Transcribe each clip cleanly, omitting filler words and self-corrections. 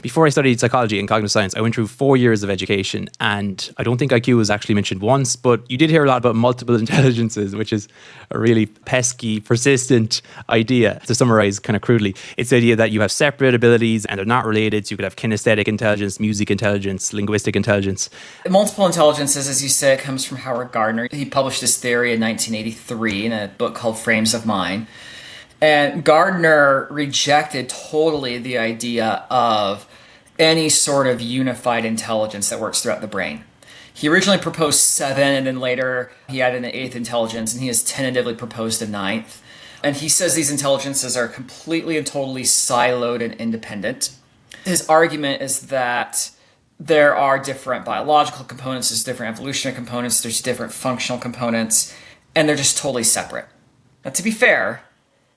Before I studied psychology and cognitive science, I went through 4 years of education, and I don't think IQ was actually mentioned once, but you did hear a lot about multiple intelligences, which is a really pesky, persistent idea. To summarize kind of crudely, it's the idea that you have separate abilities and they're not related. So you could have kinesthetic intelligence, music intelligence, linguistic intelligence. Multiple intelligences, as you say, comes from Howard Gardner. He published this theory in 1983 in a book called Frames of Mind. And Gardner rejected totally the idea of any sort of unified intelligence that works throughout the brain. He originally proposed 7, and then later he added an 8th intelligence, and he has tentatively proposed a 9th. And he says these intelligences are completely and totally siloed and independent. His argument is that there are different biological components, there's different evolutionary components, there's different functional components, and they're just totally separate. Now, to be fair,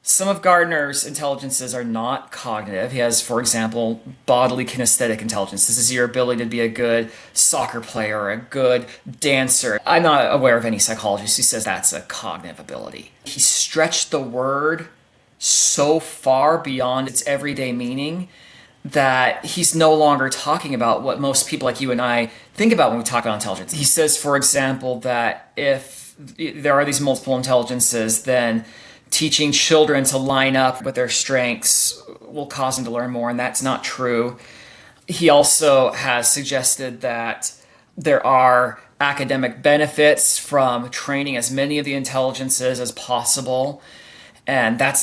some of Gardner's intelligences are not cognitive. He has, for example, bodily kinesthetic intelligence. This is your ability to be a good soccer player or a good dancer. I'm not aware of any psychologist who says that's a cognitive ability. He stretched the word so far beyond its everyday meaning that he's no longer talking about what most people like you and I think about when we talk about intelligence. He says, for example, that if there are these multiple intelligences, then teaching children to line up with their strengths will cause them to learn more, and that's not true. He also has suggested that there are academic benefits from training as many of the intelligences as possible, and that's